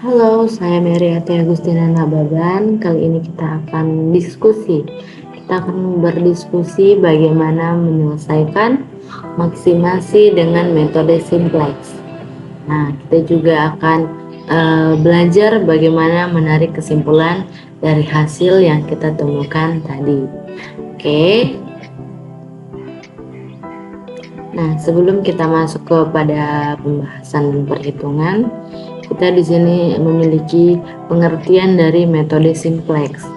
Halo, saya Meriati Agustina Nababan. Kali ini kita akan diskusi. Kita akan berdiskusi bagaimana menyelesaikan maksimasi dengan metode simplex. Nah, kita juga akan belajar bagaimana menarik kesimpulan dari hasil yang kita temukan tadi. Oke. Nah, sebelum kita masuk kepada pembahasan dan perhitungan, kita di sini memiliki pengertian dari metode simplex.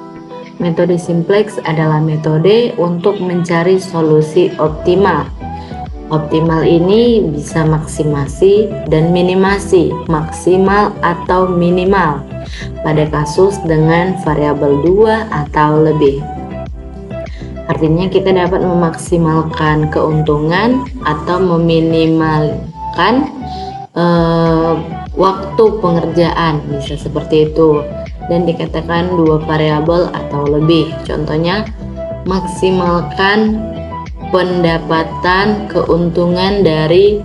Metode simplex adalah metode untuk mencari solusi optimal. Optimal ini bisa maksimasi dan minimasi, maksimal atau minimal pada kasus dengan variabel 2 atau lebih. Artinya kita dapat memaksimalkan keuntungan atau meminimalkan waktu pengerjaan, bisa seperti itu, dan dikatakan 2 variabel atau lebih. Contohnya, maksimalkan pendapatan keuntungan dari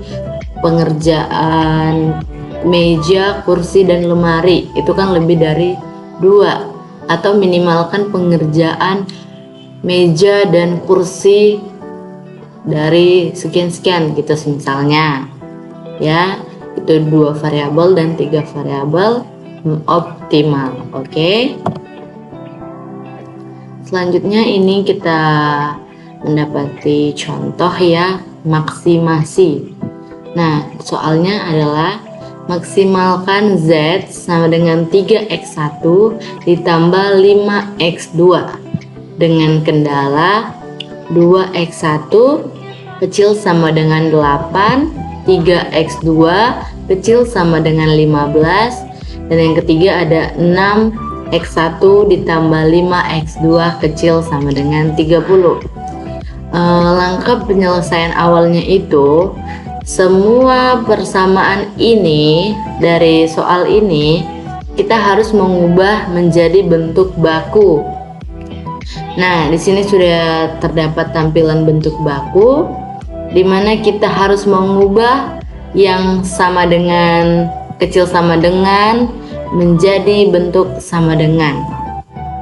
pengerjaan meja, kursi, dan lemari, itu kan lebih dari 2. Atau minimalkan pengerjaan meja dan kursi dari sekian-sekian gitu misalnya, ya. Itu 2 variabel dan 3 variabel optimal. Oke. Selanjutnya ini kita mendapati contoh ya, maksimasi. Nah, soalnya adalah maksimalkan Z sama dengan 3x1 ditambah 5x2 dengan kendala 2x1 kecil sama dengan 8, 3x2 kecil sama dengan 15, dan yang ketiga ada 6x1 ditambah 5x2 kecil sama dengan 30. Langkah penyelesaian awalnya itu, semua persamaan ini dari soal ini kita harus mengubah menjadi bentuk baku. Nah, di sini sudah terdapat tampilan bentuk baku, di mana kita harus mengubah yang sama dengan, kecil sama dengan, menjadi bentuk sama dengan.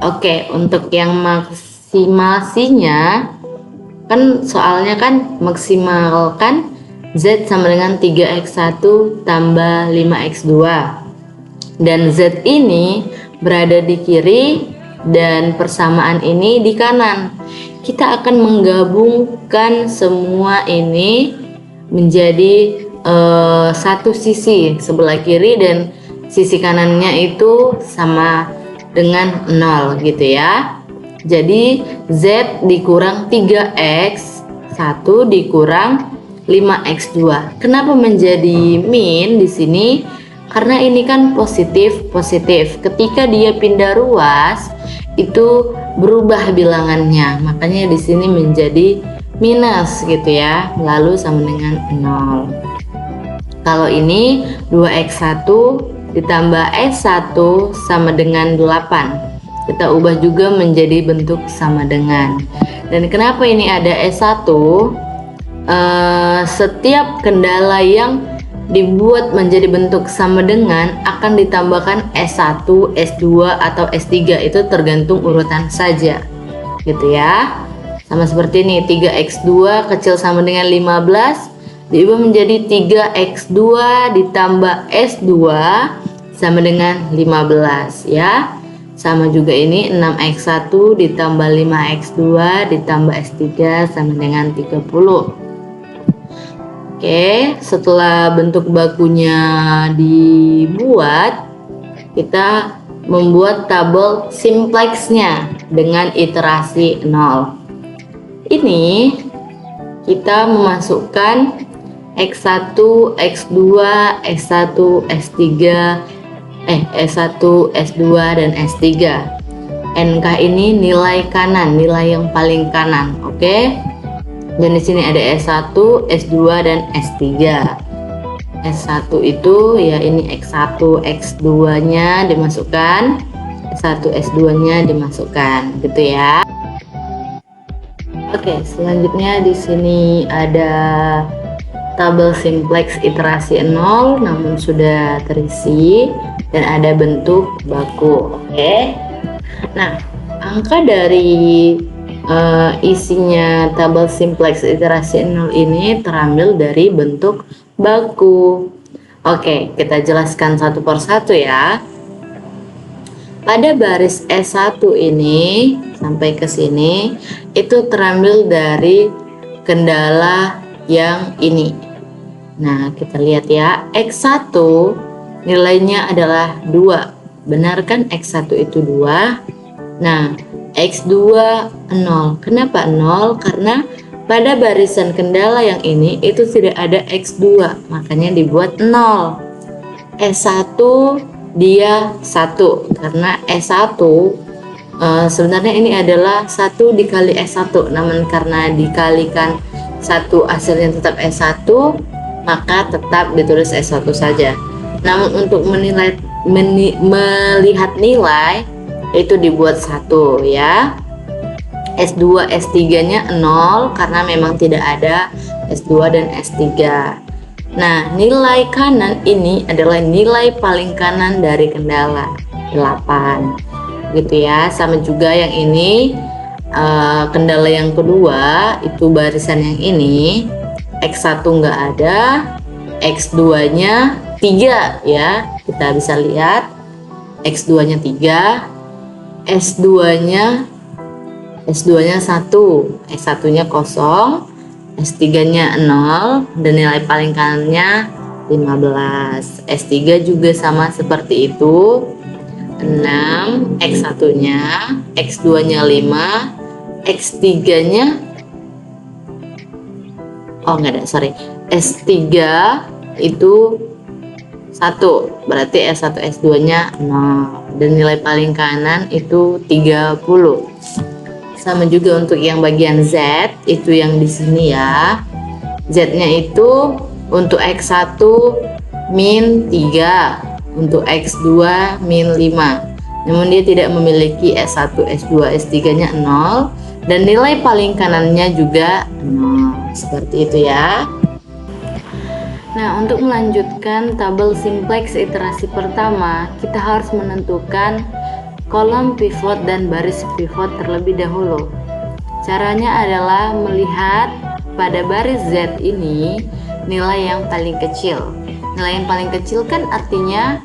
Oke, untuk yang maksimasinya, kan soalnya kan maksimalkan Z sama dengan 3x1 tambah 5x2. Dan Z ini berada di kiri dan persamaan ini di kanan. Kita akan menggabungkan semua ini menjadi satu sisi sebelah kiri, dan sisi kanannya itu sama dengan 0 gitu ya. Jadi Z dikurang 3x 1 dikurang 5x2. Kenapa menjadi min di sini? Karena ini kan positif. Ketika dia pindah ruas itu berubah bilangannya, makanya di sini menjadi minus gitu ya, lalu sama dengan 0. Kalau ini 2x1 ditambah x1 sama dengan 8, kita ubah juga menjadi bentuk sama dengan. Dan kenapa ini ada s1? Setiap kendala yang dibuat menjadi bentuk sama dengan akan ditambahkan S1, S2 atau S3, itu tergantung urutan saja gitu ya. Sama seperti ini, 3x2 kecil sama dengan 15 diubah menjadi 3x2 ditambah S2 sama dengan 15 ya. Sama juga ini 6x1 ditambah 5x2 ditambah S3 sama dengan 30. Oke, setelah bentuk bakunya dibuat, kita membuat tabel simplexnya dengan iterasi 0. Ini kita memasukkan x1, x2, s1, s3, S1, S2, dan S3. NK ini nilai kanan, nilai yang paling kanan, oke? Dan di sini ada S1, S2, dan S3. S1 itu ya ini X1, X2-nya dimasukkan, S1, S2-nya dimasukkan, gitu ya. Oke, selanjutnya di sini ada tabel simplex iterasi 0 namun sudah terisi. dan ada bentuk baku. Oke. Nah, angka dari isinya tabel simplex iterasi 0 ini terambil dari bentuk baku. Oke, kita jelaskan satu persatu ya. Pada baris S1 ini sampai ke sini itu terambil dari kendala yang ini. Nah, kita lihat ya, X1 nilainya adalah 2. Benar kan X1 itu 2? Nah, X2 0. Kenapa 0? Karena pada barisan kendala yang ini itu tidak ada X2, makanya dibuat 0. S1 dia 1 karena S1 sebenarnya ini adalah 1 dikali S1, namun karena dikalikan 1 hasilnya tetap S1, maka tetap ditulis S1 saja. Namun untuk melihat nilai itu dibuat 1 ya. S2 S3 nya 0 karena memang tidak ada S2 dan S3. Nah, nilai kanan ini adalah nilai paling kanan dari kendala 8 gitu ya. Sama juga yang ini kendala yang kedua itu barisan yang ini X1 nggak ada, X2 nya 3 ya, kita bisa lihat X2 nya 3, S2 nya 1, S1 nya kosong, S3 nya 0 dan nilai paling kanannya 15. S3 juga sama seperti itu, 6, X1 nya, X2 nya 5, X3 nya S3 itu 1, berarti S1 S2 nya 0 dan nilai paling kanan itu 30. Sama juga untuk yang bagian Z, itu yang di sini ya. Z-nya itu untuk X1 min 3, untuk X2 min 5. Namun dia tidak memiliki S1, S2, S3-nya 0 dan nilai paling kanannya juga 0. Seperti itu ya. Nah, untuk melanjutkan tabel simplex iterasi pertama, kita harus menentukan kolom pivot dan baris pivot terlebih dahulu. Caranya adalah melihat pada baris Z ini nilai yang paling kecil. Nilai yang paling kecil kan artinya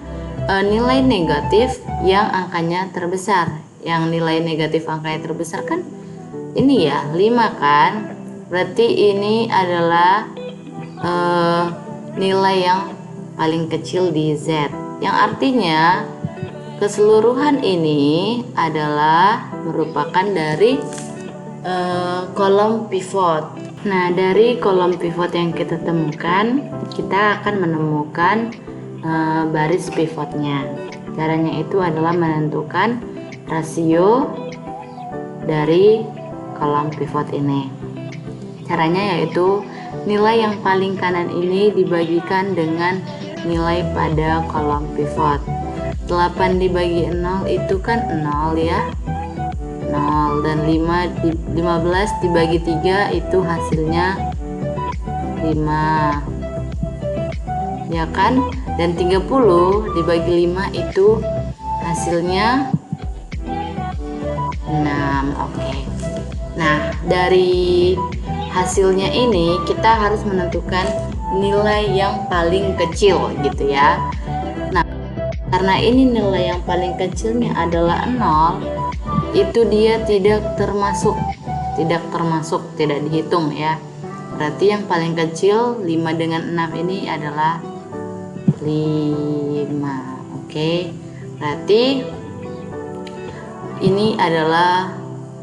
nilai negatif yang angkanya terbesar. Yang nilai negatif angkanya terbesar kan ini ya, 5 kan? Berarti ini adalah nilai yang paling kecil di Z. Yang artinya keseluruhan ini adalah merupakan dari kolom pivot. Nah, dari kolom pivot yang kita temukan, kita akan menemukan baris pivotnya. Caranya itu adalah menentukan rasio dari kolom pivot ini. Caranya yaitu nilai yang paling kanan ini dibagikan dengan nilai pada kolom pivot. 8 dibagi 0 itu kan 0 ya, 0, dan 15 dibagi 3 itu hasilnya 5 ya kan, dan 30 dibagi 5 itu hasilnya 6. Oke. Nah, dari hasilnya ini kita harus menentukan nilai yang paling kecil gitu ya. Nah, karena ini nilai yang paling kecilnya adalah 0, itu dia tidak termasuk, tidak dihitung ya. Berarti yang paling kecil 5 dengan 6 ini adalah 5. Oke. Berarti ini adalah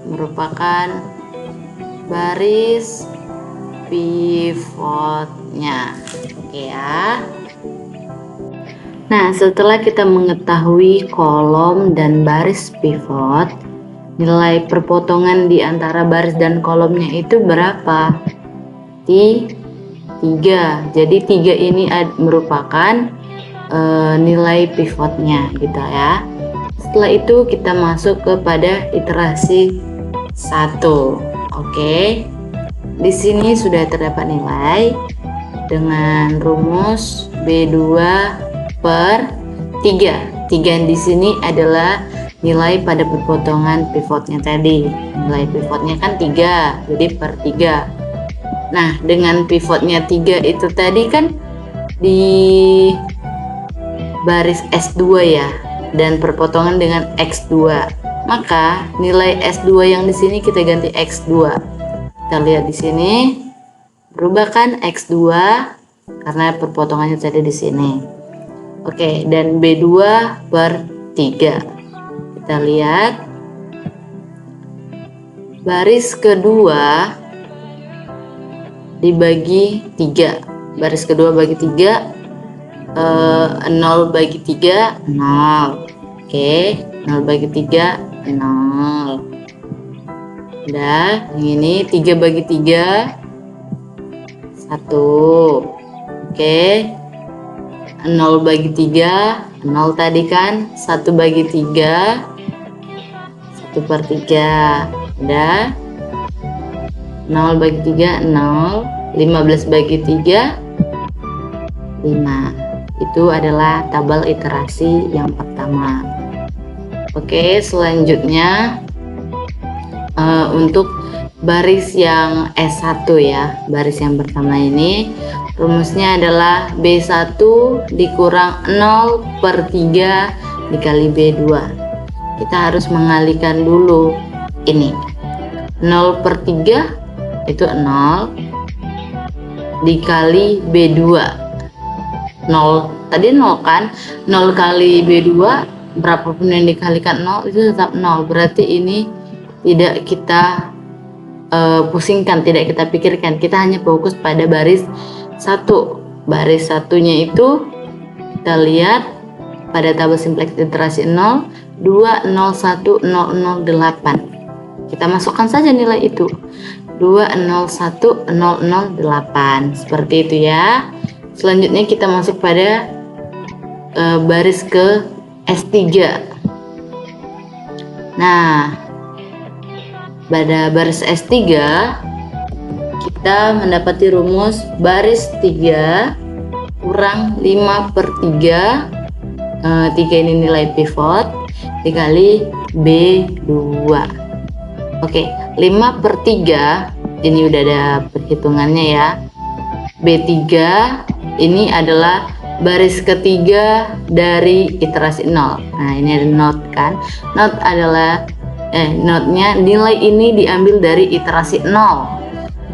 merupakan baris pivotnya. Oke ya. Nah, setelah kita mengetahui kolom dan baris pivot, nilai perpotongan di antara baris dan kolomnya itu berapa? 3. Jadi 3 ini merupakan nilai pivotnya gitu ya. Setelah itu kita masuk kepada iterasi 1. Oke. Di sini sudah terdapat nilai dengan rumus B2 per 3 di sini adalah nilai pada perpotongan pivotnya tadi. Nilai pivotnya kan 3, jadi per 3. Nah, dengan pivotnya 3 itu tadi kan di baris S2 ya, dan perpotongan dengan X2. Maka nilai S2 yang di sini kita ganti X2. Kita lihat di sini berubah kan X2 karena perpotongannya tadi di sini. Oke, dan B2 per 3. Kita lihat baris kedua dibagi 3. Baris kedua bagi 3, 0 bagi 3, 0. Oke, 0 bagi 3, 0. Udah, yang ini 3 bagi 3, 1. Oke, 0 bagi 3, 0 tadi kan, 1 bagi 3, 1 per 3. Udah, 0 bagi 3, 0. 15 bagi 3, 5. Itu adalah tabel iterasi yang pertama. Oke, selanjutnya untuk baris yang S1 ya, baris yang pertama ini rumusnya adalah B1 dikurang 0 per 3 dikali B2. Kita harus mengalihkan dulu ini. 0 per 3 itu 0 dikali B2. 0 tadi 0 kan, 0 kali B2 berapapun yang dikalikan 0 itu tetap 0. Berarti ini tidak kita pusingkan, tidak kita pikirkan, kita hanya fokus pada baris 1. Baris satunya itu kita lihat pada tabel simplex iterasi 0, 2, 0, 1, 0, 0, 8. Kita masukkan saja nilai itu, 2, 0, 1, 0, 0, 8. Seperti itu ya. Selanjutnya kita masuk pada baris ke S3. Nah, pada baris S3 kita mendapati rumus baris 3 kurang 5 per 3, 3 ini nilai pivot, dikali B2. Oke, 5 per 3 ini udah ada perhitungannya ya. B3 ini adalah baris ketiga dari iterasi 0. Nah, ini ada note kan. Note adalah note-nya nilai ini diambil dari iterasi 0.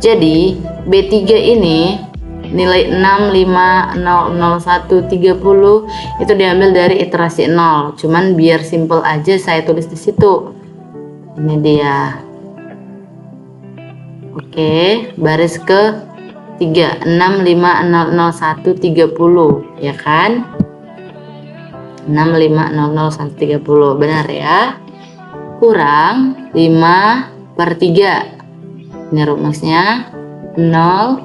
Jadi B3 ini nilai 6, 5, 0, 0, 1, 30 itu diambil dari iterasi 0. Cuman biar simple aja saya tulis di situ. Ini dia. Oke, baris ke 3, 6, 5, 0, 0, 1, 30 ya kan. 6, 5, 0, 0, 1, 30 benar ya. Kurang 5 per 3. Ini rumusnya 0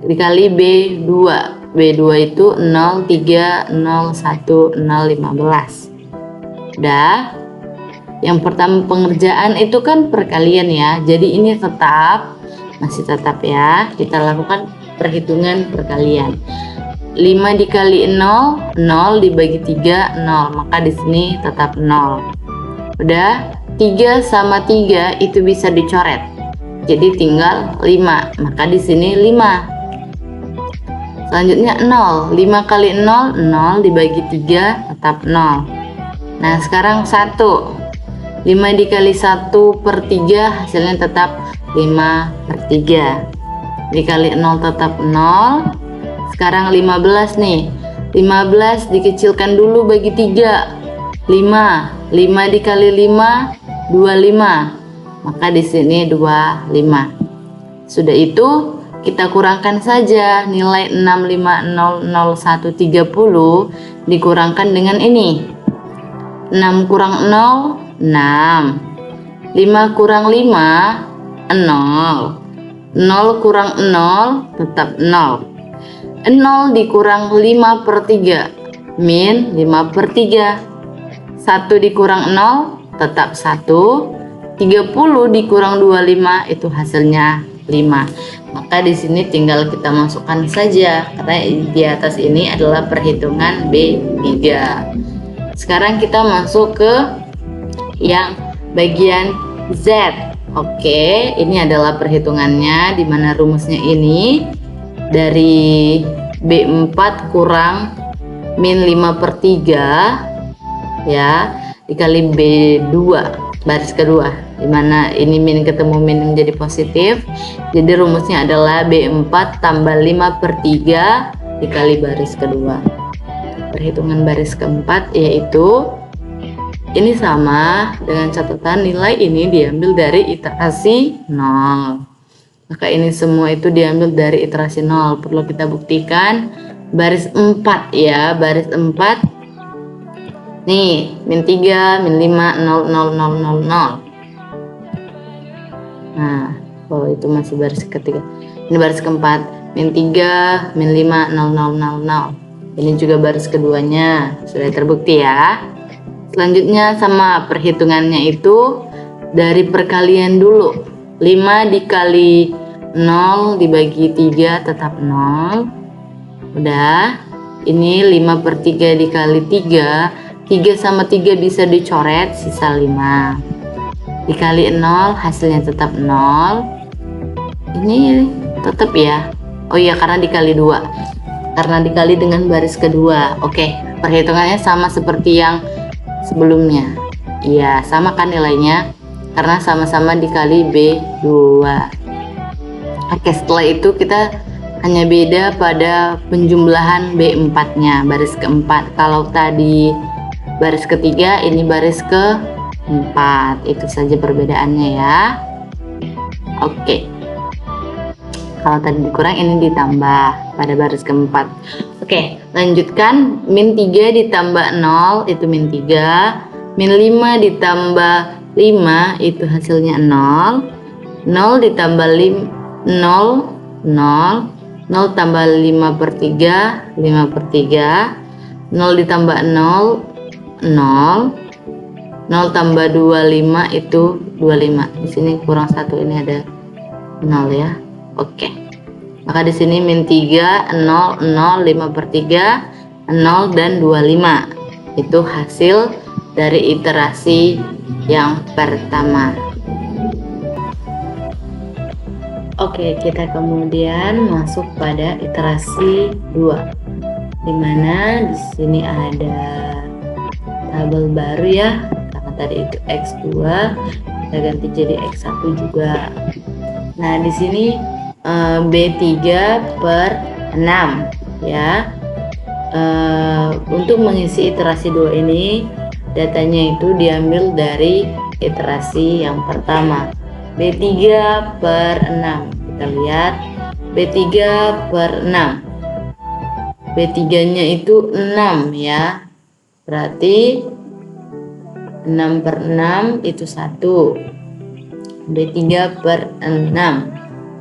dikali B2. B2 itu 0, 3, 0, 1, 0, 15. Udah. Yang pertama pengerjaan itu kan perkalian ya. Jadi ini masih tetap ya. Kita lakukan perhitungan perkalian. 5 dikali 0, 0 dibagi 3, 0. Maka di sini tetap 0. Udah, 3 sama 3 itu bisa dicoret. Jadi tinggal 5. Maka di sini 5. Selanjutnya 0. 5 kali 0, 0 dibagi 3 tetap 0. Nah, sekarang 1. 5 dikali 1 per 3 hasilnya tetap 5 per 3. Dikali 0 tetap 0. Sekarang 15 nih. 15 dikecilkan dulu bagi 3. 5. 5 dikali 5, 25. Maka di sini 25. Sudah itu kita kurangkan saja nilai 6, 5, 0, 0, 1, 30 dikurangkan dengan ini. 6 kurang 0, 6. 5 kurang 5, 0. 0 kurang 0 tetap 0. 0 dikurang 5 per 3 min 5 per 3. 1 dikurang 0 tetap 1. 30 dikurang 25 itu hasilnya 5. Maka di sini tinggal kita masukkan saja karena di atas ini adalah perhitungan B3. Sekarang kita masuk ke yang bagian Z. Oke, ini adalah perhitungannya di mana rumusnya ini dari B4 kurang min 5/3 ya dikali B2 baris kedua, dimana ini min ketemu min menjadi positif, jadi rumusnya adalah B4 tambah 5/3 dikali baris kedua. Perhitungan baris keempat yaitu ini sama dengan catatan nilai ini diambil dari iterasi 0. Maka ini semua itu diambil dari iterasi 0. Perlu kita buktikan baris 4 ya, baris 4 nih, min 3, min 5, 0, 0, 0, 0, 0. Nah, oh itu masih baris ketiga. Ini baris keempat, min 3, min 5, 0, 0, 0, 0. Ini juga baris keduanya, sudah terbukti ya. Selanjutnya sama perhitungannya itu dari perkalian dulu. 5 dikali 0 dibagi 3 tetap 0. Udah, ini 5/3 dikali 3. 3 sama 3 bisa dicoret, sisa 5 dikali 0 hasilnya tetap 0. Ini tetap ya, oh iya karena dikali 2, karena dikali dengan baris kedua. Oke, perhitungannya sama seperti yang sebelumnya. Iya, sama kan nilainya karena sama-sama dikali B2. Oke, setelah itu kita hanya beda pada penjumlahan B4 nya, baris keempat. Kalau tadi baris ketiga, ini baris keempat. Itu saja perbedaannya ya. Oke, kalau tadi dikurang, ini ditambah pada baris keempat. Oke, lanjutkan. Min 3 ditambah 0 itu min 3. Min 5 ditambah 5 itu hasilnya 0. 0 ditambah 0, 0. 0 tambah 5/3, 5/3. 0 ditambah 0, 0. 0 tambah 25 itu 25. Di sini kurang 1, ini ada 0 ya. Oke. Maka di sini min 3, 0, 0, 5/3, 0 dan 25. Itu hasil dari iterasi yang pertama. Oke, kita kemudian masuk pada iterasi 2. Dimana di sini ada tabel baru ya, karena tadi itu X2 kita ganti jadi X1 juga. Nah, di sini B3/6 ya. Untuk mengisi iterasi 2 ini datanya itu diambil dari iterasi yang pertama, B3/6. Kita lihat B3/6. B3 nya itu 6 ya, berarti 6/6 itu 1. B3/6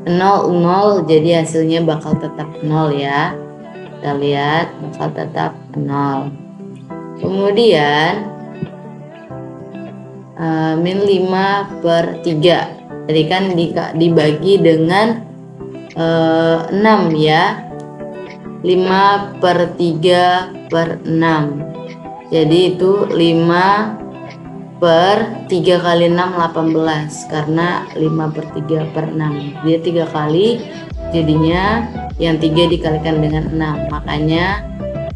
0, jadi hasilnya bakal tetap 0 ya. Kita lihat bakal tetap 0. Kemudian min 5/3, jadi kan dibagi dengan 6 ya, 5/3/6, jadi itu 5/3 kali 6 18, karena 5/3/6 dia 3 kali, jadinya yang 3 dikalikan dengan 6, makanya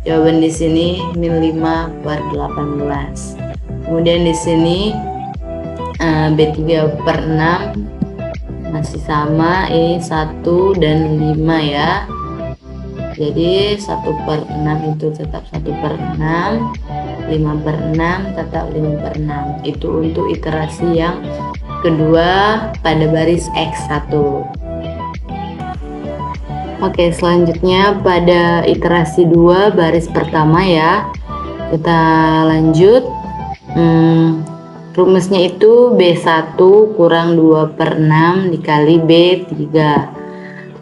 jawaban di sini min 5/18. Kemudian di sini B3/6 masih sama, ini 1 dan 5 ya, jadi 1/6 itu tetap 1/6, 5/6 tetap 5/6. Itu untuk iterasi yang kedua pada baris X1. Oke, selanjutnya pada iterasi 2 baris pertama ya, kita lanjut. Rumusnya itu B1 kurang 2/6 dikali B3.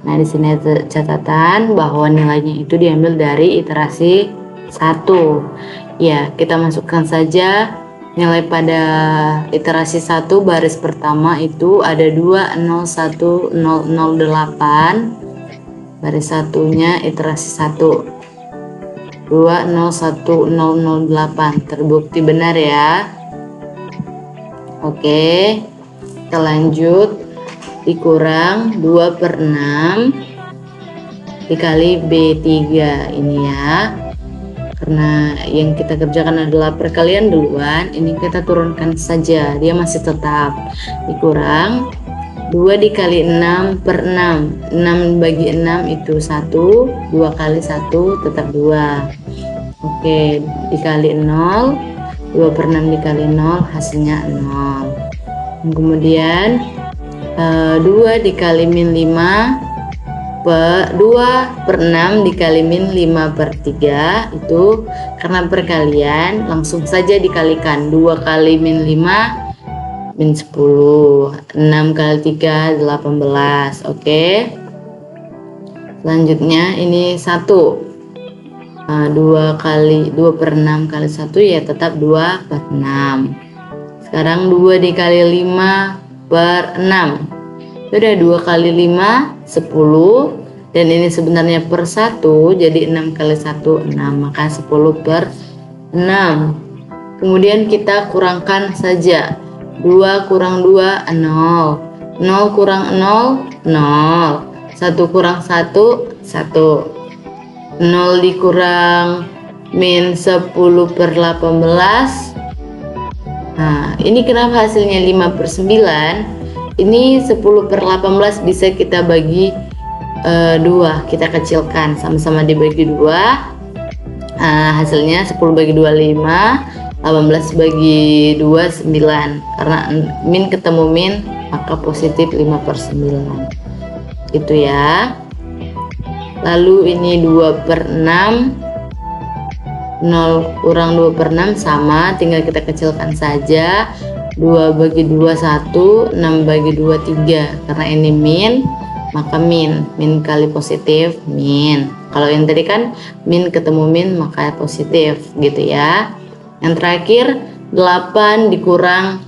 Nah, di sini ada catatan bahwa nilainya itu diambil dari iterasi 1. Ya, kita masukkan saja Nilai pada iterasi 1 baris pertama itu ada 201.008. Baris satunya iterasi 1 201.008, terbukti benar ya. Oke, kita lanjut. Dikurang 2/6 dikali B3 ini ya. Karena yang kita kerjakan adalah perkalian duluan, ini kita turunkan saja, dia masih tetap. Dikurang 2 dikali 6/6. 6 bagi 6 itu 1, 2 kali 1 tetap 2. Oke, dikali 0, 2/6 dikali 0 hasilnya 0. Kemudian 2 dikali min 5, 2/6 dikali min 5/3 itu karena perkalian langsung saja dikalikan. 2 kali min 5 min 10, 6 kali 3 18. Oke, selanjutnya ini 1, 2/6 kali 1 ya tetap 2/6. Sekarang 2 dikali 5/6, sudah 2 kali 5 10, dan ini sebenarnya per 1, jadi 6 kali 1 6, maka 10/6. Kemudian kita kurangkan saja. 2 kurang 2 0, 0 kurang 0 0, 1 kurang 1 1, 0 dikurang min 10/18. Nah, ini kenapa hasilnya 5/9? Ini 10/18 bisa kita bagi 2, kita kecilkan, sama-sama dibagi 2. Hasilnya 10 bagi 2 5, 18 bagi 2 9. Karena min ketemu min, maka positif 5/9. Gitu ya. Lalu ini 2/6, 0 kurang 2/6 sama, tinggal kita kecilkan saja. 2 bagi 2 1, 6 bagi 2 3. Karena ini min, maka min kali positif min. Kalau yang tadi kan min ketemu min, maka positif gitu ya. Yang terakhir 8 dikurang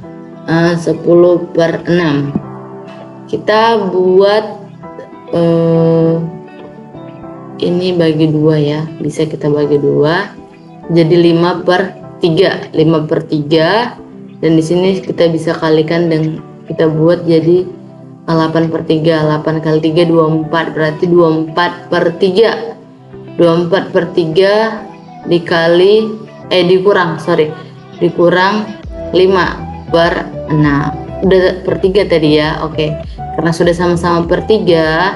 10/6. Kita buat ini bagi 2 ya, bisa kita bagi 2 jadi 5/3. 5/3, dan di sini kita bisa kalikan dan kita buat jadi 8/3. 8 kali 3 24, berarti 24/3. 24/3 dikali dikurang 5/6. Udah per 3 tadi ya. Oke, karena sudah sama-sama per 3,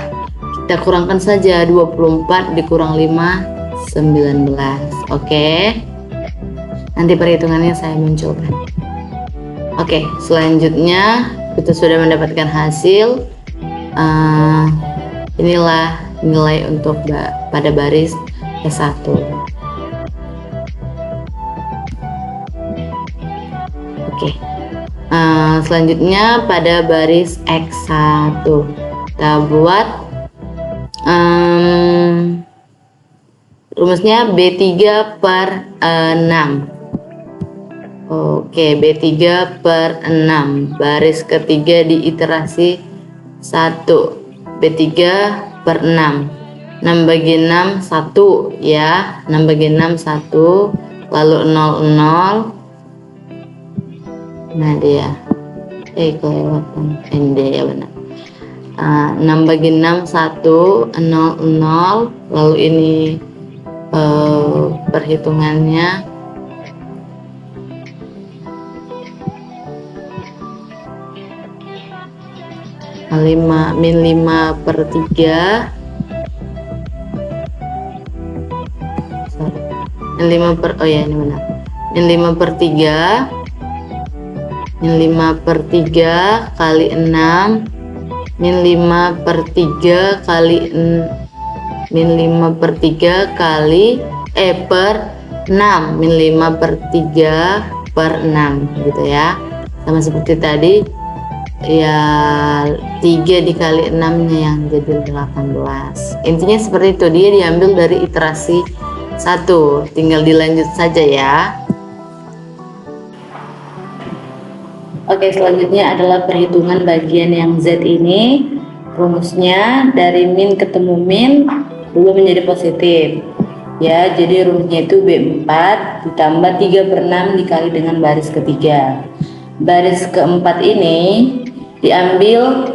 kita kurangkan saja. 24 dikurang 5 19. Oke, nanti perhitungannya saya munculkan. Oke, selanjutnya kita sudah mendapatkan hasil. Inilah nilai untuk pada baris S1. Oke, selanjutnya pada baris X1 kita buat rumusnya B3/6. Oke, B3/6 baris ketiga di iterasi 1. B3/6, 6 bagi 6 1 ya, 6 bagi 6 1, lalu 0 0. Nah dia kelewatan ND ya, benar. 6 bagi 6 1 0 0, lalu ini perhitungannya min 5/3. Ini benar. Min 5/3 kali 6, min 5/3 kali min 5/3 kali per 6, min 5/3/6 gitu ya. Sama seperti tadi ya, 3 dikali 6 nya yang jadi 18. Intinya seperti itu, dia diambil dari iterasi 1, tinggal dilanjut saja ya. Oke, selanjutnya adalah perhitungan bagian yang Z ini. Rumusnya dari min ketemu min, berubah menjadi positif. Ya, jadi rumusnya itu B4 ditambah 3/6 dikali dengan baris ketiga. Baris keempat ini diambil,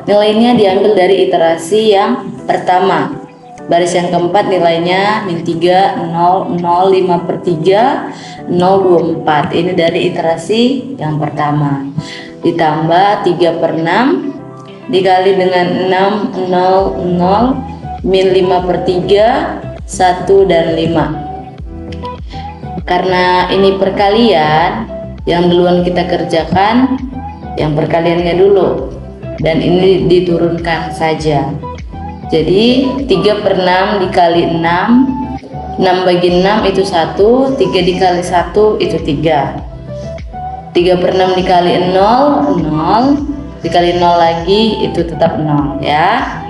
nilainya diambil dari iterasi yang pertama. Baris yang keempat nilainya min 3, 0, 0, 5/3, 0,24. Ini dari iterasi yang pertama. Ditambah 3/6 dikali dengan 6, 0, 0, min 5/3, 1 dan 5. Karena ini perkalian, yang duluan kita kerjakan yang perkaliannya dulu, dan ini diturunkan saja. Jadi 3/6 dikali 6, 6 bagi 6 itu 1, 3 dikali 1 itu 3. 3/6 dikali 0, 0, dikali 0 lagi itu tetap 0 ya.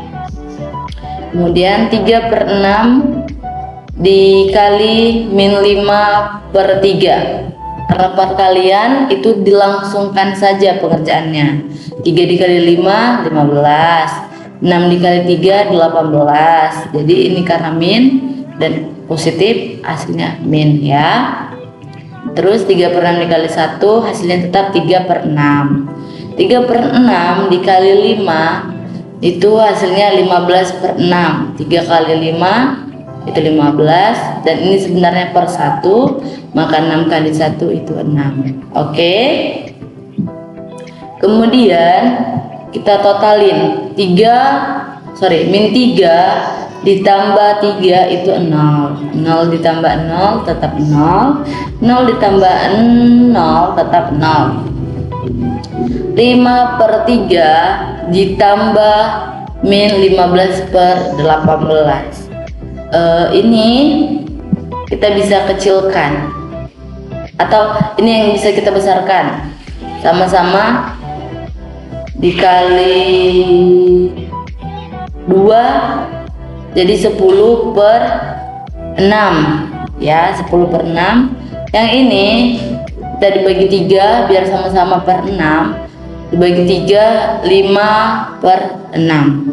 Kemudian 3/6 dikali min 5/3. Karena perkalian itu dilangsungkan saja pengerjaannya. 3 dikali 5, 15. 6 dikali 3, 18. Jadi ini karena min dan positif, hasilnya min ya. Terus 3/6 dikali 1 hasilnya tetap 3/6. 3/6 dikali 5 itu hasilnya 15/6. 3 kali 5 itu 15, dan ini sebenarnya per 1, maka 6 kali 1 itu 6. Oke. Kemudian kita totalin min 3 ditambah 3 itu 0. 0 ditambah 0 tetap 0. 0 ditambah 0 tetap 0. 5/3 ditambah min 15/18. Ini kita bisa kecilkan, atau ini yang bisa kita besarkan. Sama-sama dikali 2, jadi 10/6 ya, 10/6. Yang ini kita dibagi 3 biar sama-sama per 6. Dibagi 3, 5/6.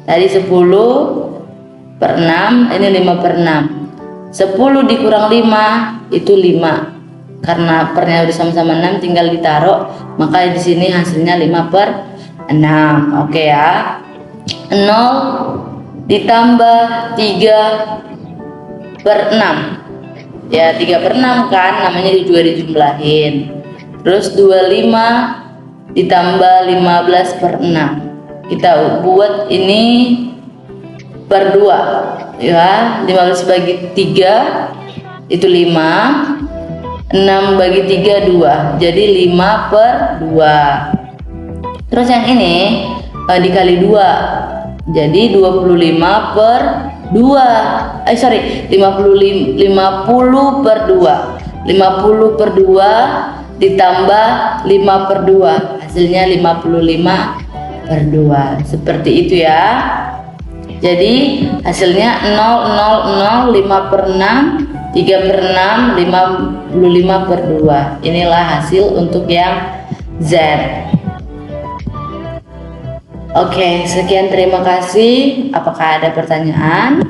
Tadi 10/6, ini 5/6. 10 dikurang 5 itu 5. Karena pernya udah sama-sama 6, tinggal ditaruh, maka di sini hasilnya 5/6. Oke ya. 0 ditambah 3/6. Ya, 3/6 kan, namanya juga dijumlahin. Terus 25 ditambah 15/6. Kita buat ini per 2 ya. 15 bagi 3 itu 5, 6 bagi 3 2, jadi 5/2. Terus yang ini dikali 2, jadi 25/2. 50/2. 50/2 ditambah 5/2, hasilnya 55/2. Seperti itu ya. Jadi hasilnya 0, 0, 0, 5/6, 3/6, 55/2. Inilah hasil untuk yang Z. Oke, sekian, terima kasih. Apakah ada pertanyaan?